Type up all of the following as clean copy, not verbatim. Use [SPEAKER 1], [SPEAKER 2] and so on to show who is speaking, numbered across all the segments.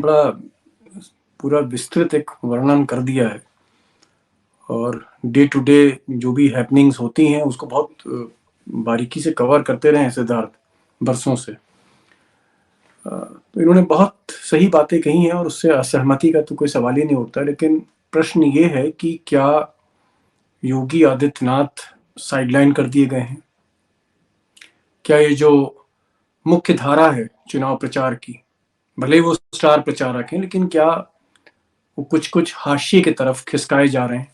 [SPEAKER 1] बड़ा पूरा विस्तृत एक वर्णन कर दिया है और डे टू डे जो भी हैपनिंग्स होती हैं उसको बहुत बारीकी से कवर करते रहे हैं सिद्धार्थ बरसों से। तो इन्होंने बहुत सही बातें कही हैं और उससे असहमति का तो कोई सवाल ही नहीं उठता, लेकिन प्रश्न ये है कि क्या योगी आदित्यनाथ साइडलाइन कर दिए गए हैं? क्या ये जो मुख्य धारा है चुनाव प्रचार की, भले ही वो स्टार प्रचारक हैं, लेकिन क्या वो कुछ कुछ हाशिए की तरफ खिसकाए जा रहे हैं?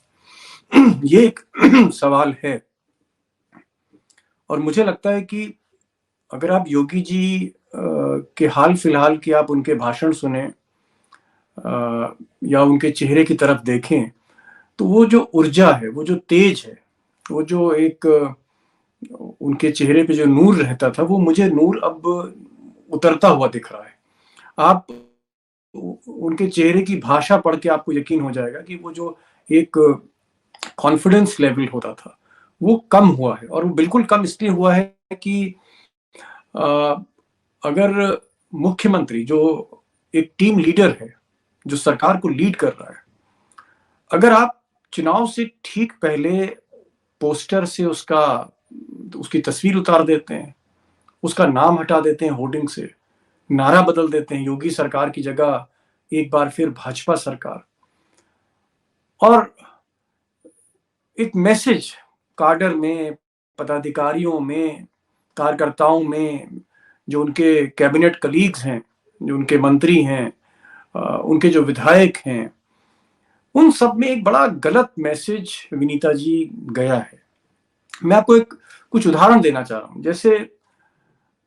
[SPEAKER 1] ये एक सवाल है। और मुझे लगता है कि अगर आप योगी जी के हाल फिलहाल की आप उनके भाषण सुने या उनके चेहरे की तरफ देखें, तो वो जो ऊर्जा है, वो जो तेज है, वो जो एक उनके चेहरे पे जो नूर रहता था, वो मुझे नूर अब उतरता हुआ दिख रहा है। आप उनके चेहरे की भाषा पढ़ के आपको यकीन हो जाएगा कि वो जो एक कॉन्फिडेंस लेवल होता था वो कम हुआ है। और वो बिल्कुल कम इसलिए हुआ है कि अगर मुख्यमंत्री जो एक टीम लीडर है, जो सरकार को लीड कर रहा है, अगर आप चुनाव से ठीक पहले पोस्टर से उसकी तस्वीर उतार देते हैं, उसका नाम हटा देते हैं होर्डिंग से, नारा बदल देते हैं योगी सरकार की जगह एक बार फिर भाजपा सरकार, और एक मैसेज काडर में, पदाधिकारियों में, कार्यकर्ताओं में, जो उनके कैबिनेट कलीग्स हैं, जो उनके मंत्री हैं, उनके जो विधायक हैं, उन सब में एक बड़ा गलत मैसेज विनीता जी गया है। मैं आपको कुछ उदाहरण देना चाह रहा हूं। जैसे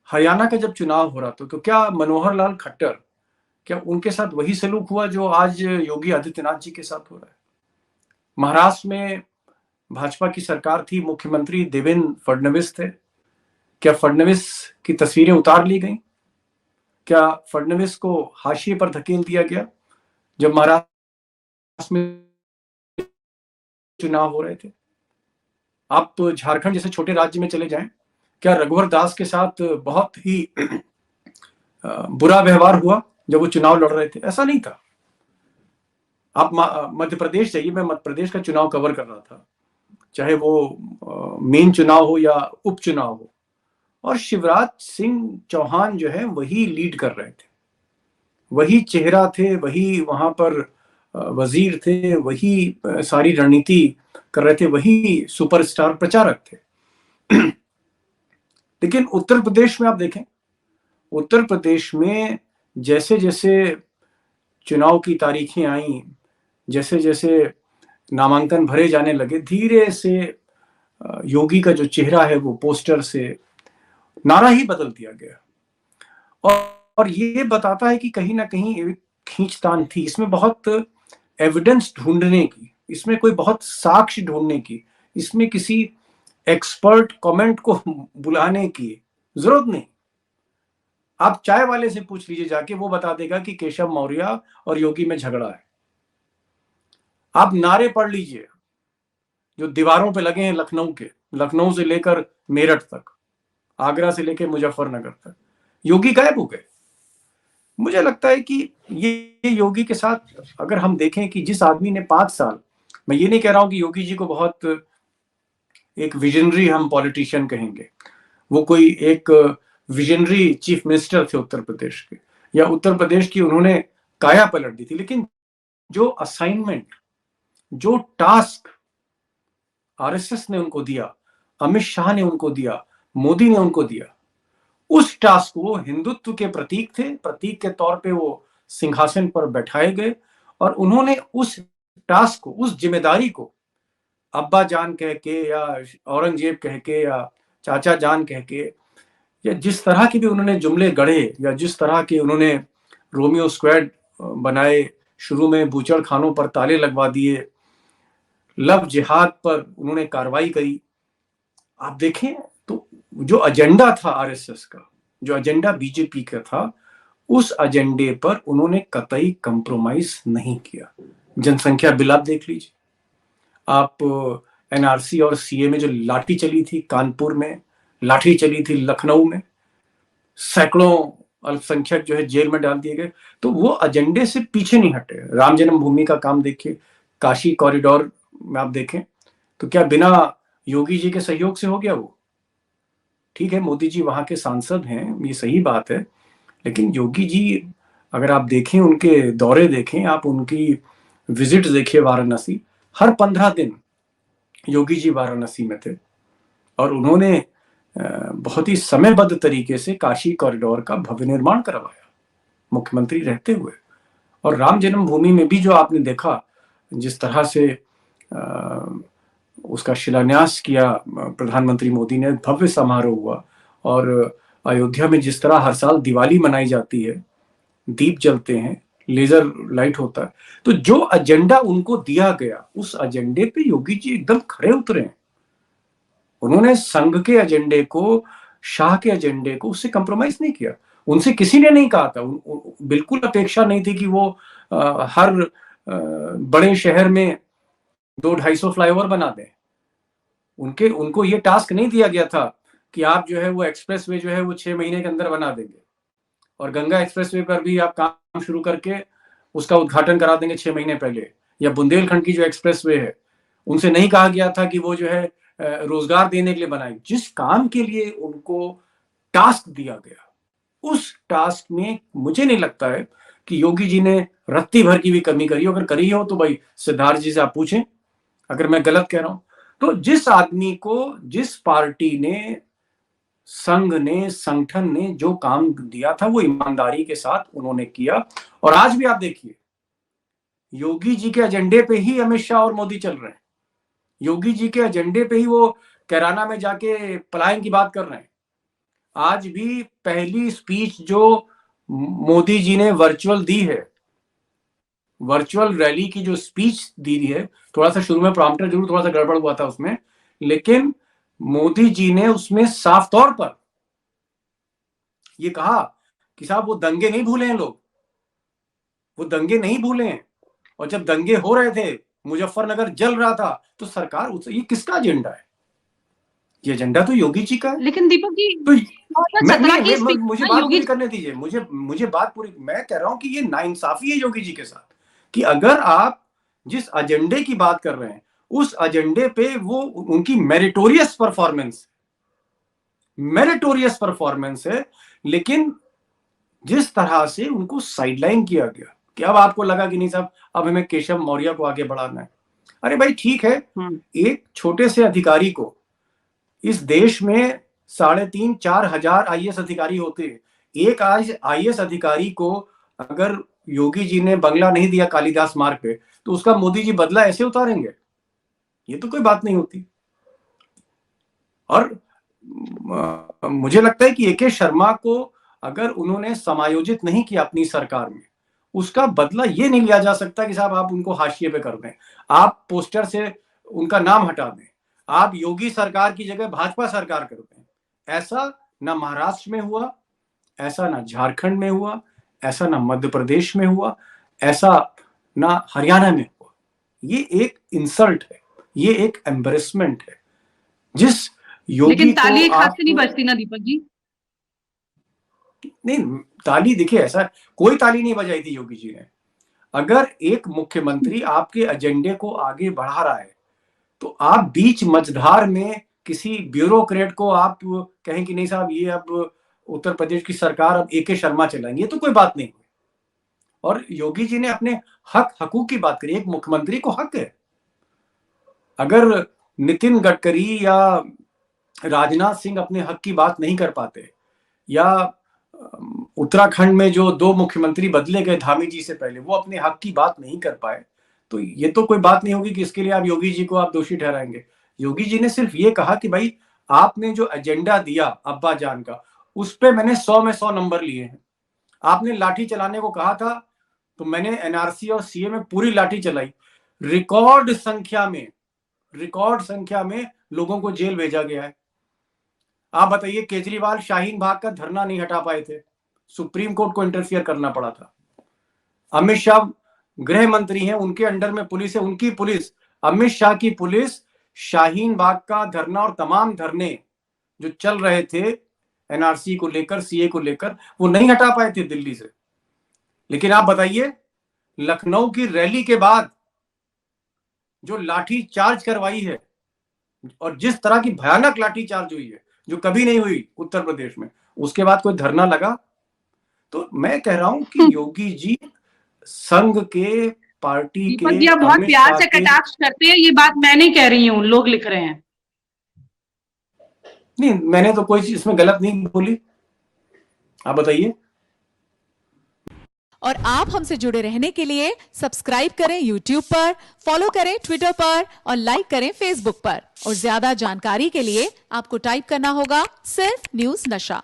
[SPEAKER 1] हरियाणा का जब चुनाव हो रहा था, तो क्या मनोहर लाल खट्टर, क्या उनके साथ वही सलूक हुआ जो आज योगी आदित्यनाथ जी के साथ हो रहा है? महाराष्ट्र में भाजपा की सरकार थी, मुख्यमंत्री देवेंद्र फडणवीस थे, क्या फडणवीस की तस्वीरें उतार ली गई? क्या फडणवीस को हाशिए पर धकेल दिया गया जब महाराष्ट्र में चुनाव हो रहे थे? आप झारखंड जैसे छोटे राज्य में चले जाएं, क्या रघुवर दास के साथ बहुत ही बुरा व्यवहार हुआ जब वो चुनाव लड़ रहे थे? ऐसा नहीं था। आप मध्य प्रदेश जाइए, मैं मध्य प्रदेश का चुनाव कवर कर रहा था, चाहे वो मेन चुनाव हो या उपचुनाव हो, और शिवराज सिंह चौहान जो है वही लीड कर रहे थे, वही चेहरा थे, वही वहां पर वजीर थे, वही सारी रणनीति कर रहे थे, वही सुपरस्टार प्रचारक थे। लेकिन उत्तर प्रदेश में आप देखें, उत्तर प्रदेश में जैसे जैसे चुनाव की तारीखें आई, जैसे जैसे नामांकन भरे जाने लगे, धीरे से योगी का जो चेहरा है वो पोस्टर से नारा ही बदल दिया गया। और ये बताता है कि कहीं ना कहीं एक खींचतान थी इसमें, बहुत एविडेंस ढूंढने की, इसमें कोई बहुत साक्ष्य ढूंढने की, इसमें किसी एक्सपर्ट कमेंट को बुलाने की जरूरत नहीं। आप चाय वाले से पूछ लीजिए जाके, वो बता देगा कि केशव मौर्य और योगी में झगड़ा है। आप नारे पढ़ लीजिए जो दीवारों पे लगे हैं लखनऊ के, लखनऊ से लेकर मेरठ तक, आगरा से लेकर मुजफ्फरनगर तक, योगी गायब हो गए। मुझे लगता है कि ये योगी के साथ अगर हम देखें कि जिस आदमी ने 5 साल, मैं ये नहीं कह रहा हूं कि योगी जी को बहुत एक विजनरी हम पॉलिटिशियन कहेंगे, वो कोई एक विजनरी चीफ मिनिस्टर थे उत्तर प्रदेश के, या उत्तर प्रदेश की उन्होंने काया पलट दी थी, लेकिन जो असाइनमेंट, जो टास्क आरएसएस ने उनको दिया, अमित शाह ने उनको दिया, मोदी ने उनको दिया, उस टास्क को, हिंदुत्व के प्रतीक थे, प्रतीक के तौर पे वो सिंहासन पर बैठाए गए, और उन्होंने उस टास्क को, उस जिम्मेदारी को अब्बा जान कह के या औरंगजेब कह के या चाचा जान कह के, या जिस तरह के भी उन्होंने जुमले गढ़े, या जिस तरह के उन्होंने रोमियो स्क्वाड बनाए, शुरू में बूचड़ खानों पर ताले लगवा दिए, लव जिहाद पर उन्होंने कार्रवाई करी। आप देखें तो जो एजेंडा था आरएसएस का, जो एजेंडा बीजेपी का था, उस एजेंडे पर उन्होंने कतई कंप्रोमाइज नहीं किया। जनसंख्या बिल आप देख लीजिए, आप एनआरसी और सीए में जो लाठी चली थी कानपुर में, लाठी चली थी लखनऊ में, सैकड़ों अल्पसंख्यक जो है जेल में डाल दिए गए। तो वो एजेंडे से पीछे नहीं हटे। राम जन्मभूमि का काम देखिए, काशी कॉरिडोर में आप देखें तो क्या बिना योगी जी के सहयोग से हो गया वो? ठीक है, मोदी जी वहां के सांसद हैं, ये सही बात है, लेकिन योगी जी अगर आप देखें, उनके दौरे देखें, आप उनकी विजिट देखिए वाराणसी, हर 15 दिन योगी जी वाराणसी में थे और उन्होंने बहुत ही समयबद्ध तरीके से काशी कॉरिडोर का भव्य निर्माण करवाया मुख्यमंत्री रहते हुए। और राम जन्मभूमि में भी जो आपने देखा, जिस तरह से उसका शिलान्यास किया प्रधानमंत्री मोदी ने, भव्य समारोह हुआ। और अयोध्या में जिस तरह हर साल दिवाली मनाई जाती है, दीप जलते हैं, लेजर लाइट होता है, तो जो एजेंडा उनको दिया गया उस एजेंडे पे योगी जी एकदम खरे उतरे हैं। उन्होंने संघ के एजेंडे को, शाह के एजेंडे को, उससे कंप्रोमाइज नहीं किया। उनसे किसी ने नहीं कहा था, बिल्कुल अपेक्षा नहीं थी कि वो हर बड़े शहर में 200-250 फ्लाईओवर बना दें। उनको ये टास्क नहीं दिया गया था कि आप जो है वो एक्सप्रेस वे जो है वो 6 महीने के अंदर बना देंगे और गंगा एक्सप्रेस वे पर भी आप काम शुरू करके उसका उद्घाटन करा देंगे 6 महीने पहले। या बुंदेलखंड की जो एक्सप्रेस वे है, उनसे नहीं कहा गया था कि वो जो है रोजगार देने के लिए बनाई। जिस काम के लिए उनको टास्क दिया गया, उस टास्क में मुझे नहीं लगता है कि योगी जी ने रत्ती भर की भी कमी करी। अगर करी हो तो भाई सिद्धार्थ जी से आप पूछें, अगर मैं गलत कह रहा हूं तो। जिस आदमी को, जिस पार्टी ने, संघ ने, संगठन ने जो काम दिया था वो ईमानदारी के साथ उन्होंने किया। और आज भी आप देखिए, योगी जी के एजेंडे पे ही अमित शाह और मोदी चल रहे हैं। योगी जी के एजेंडे पे ही वो कैराना में जाके पलायन की बात कर रहे हैं। आज भी पहली स्पीच जो मोदी जी ने वर्चुअल दी है, वर्चुअल रैली की जो स्पीच दी है, थोड़ा सा शुरू में प्रॉम्प्टर जरूर थोड़ा सा गड़बड़ हुआ था उसमें, लेकिन मोदी जी ने उसमें साफ तौर पर ये कहा कि साहब वो दंगे नहीं भूले हैं लोग, वो दंगे नहीं भूले हैं। और जब दंगे हो रहे थे, मुजफ्फरनगर जल रहा था, तो सरकार, ये किसका एजेंडा है? ये एजेंडा तो योगी जी का है।
[SPEAKER 2] लेकिन दीपक जी,
[SPEAKER 1] तो मुझे बात
[SPEAKER 2] योगी
[SPEAKER 1] पूरी करने दीजिए, मुझे बात पूरी। मैं कह रहा हूं कि ये नाइंसाफी है योगी जी के साथ कि अगर आप जिस एजेंडे की बात कर रहे हैं, उस एजेंडे पे वो उनकी मेरिटोरियस परफॉर्मेंस है, लेकिन जिस तरह से उनको साइडलाइन किया गया कि अब आपको लगा कि नहीं साहब अब हमें केशव मौर्य को आगे बढ़ाना है। अरे भाई ठीक है, एक छोटे से अधिकारी को, इस देश में 3,500-4 हजार आईएएस अधिकारी होते हैं, एक आज आईएएस अधिकारी को अगर योगी जी ने बंगला नहीं दिया कालिदास मार्ग पे, तो उसका मोदी जी बदला ऐसे उतारेंगे? ये तो कोई बात नहीं होती। और मुझे लगता है कि एके शर्मा को अगर उन्होंने समायोजित नहीं किया अपनी सरकार में, उसका बदला ये नहीं लिया जा सकता कि साहब आप उनको हाशिए पे कर दें, आप पोस्टर से उनका नाम हटा दें, आप योगी सरकार की जगह भाजपा सरकार कर दें। ऐसा ना महाराष्ट्र में हुआ, ऐसा ना झारखंड में हुआ, ऐसा ना मध्य प्रदेश में हुआ, ऐसा ना हरियाणा में हुआ। ये एक इंसल्ट है, ये एक एम्बेरसमेंट है। जिस योगी
[SPEAKER 2] लेकिन ताली
[SPEAKER 1] को
[SPEAKER 2] एक हाथ
[SPEAKER 1] आप,
[SPEAKER 2] से नहीं बजती ना दीपक जी।
[SPEAKER 1] नहीं, ताली देखिए, ऐसा कोई ताली नहीं बजाई थी योगी जी ने। अगर एक मुख्यमंत्री आपके एजेंडे को आगे बढ़ा रहा है, तो आप बीच मझधार में किसी ब्यूरोक्रेट को आप कहें कि नहीं साहब ये अब उत्तर प्रदेश की सरकार अब एके शर्मा चलाएंगे, ये तो कोई बात नहीं। और योगी जी ने अपने हक हकूक की बात करी। एक मुख्यमंत्री को हक है, अगर नितिन गडकरी या राजनाथ सिंह अपने हक की बात नहीं कर पाते, या उत्तराखंड में जो 2 मुख्यमंत्री बदले गए धामी जी से पहले, वो अपने हक की बात नहीं कर पाए, तो ये तो कोई बात नहीं होगी कि इसके लिए आप योगी जी को आप दोषी ठहराएंगे। योगी जी ने सिर्फ ये कहा कि भाई आपने जो एजेंडा दिया अब्बा जान का, उस पर मैंने 100 में 100 नंबर लिए हैं। आपने लाठी चलाने को कहा था, तो मैंने एनआरसी और सीए में पूरी लाठी चलाई। रिकॉर्ड संख्या में लोगों को जेल भेजा गया है। आप बताइए, केजरीवाल शाहीन बाग का धरना नहीं हटा पाए थे, सुप्रीम कोर्ट को इंटरफियर करना पड़ा था। अमित शाह गृह मंत्री हैं, उनके अंडर में पुलिस है, उनकी पुलिस, अमित शाह की पुलिस, शाहीन बाग का धरना और तमाम धरने जो चल रहे थे एनआरसी को लेकर, सीए को लेकर, वो नहीं हटा पाए थे दिल्ली से। लेकिन आप बताइए, लखनऊ की रैली के बाद जो लाठी चार्ज करवाई है, और जिस तरह की भयानक लाठी चार्ज हुई है, जो कभी नहीं हुई उत्तर प्रदेश में, उसके बाद कोई धरना लगा? तो मैं कह रहा हूं कि योगी जी संघ के, पार्टी
[SPEAKER 2] दीपक
[SPEAKER 1] के,
[SPEAKER 2] जी आप बहुत
[SPEAKER 1] अमित
[SPEAKER 2] प्यार
[SPEAKER 1] शाह
[SPEAKER 2] से
[SPEAKER 1] के,
[SPEAKER 2] कटाक्ष करते हैं, ये बात मैं नहीं कह रही हूँ, लोग लिख रहे हैं।
[SPEAKER 1] नहीं, मैंने तो कोई चीज इसमें गलत नहीं बोली, आप बताइए।
[SPEAKER 3] और आप हमसे जुड़े रहने के लिए सब्सक्राइब करें YouTube पर, फॉलो करें ट्विटर पर और लाइक करें Facebook पर। और ज्यादा जानकारी के लिए आपको टाइप करना होगा सिर्फ न्यूज नशा।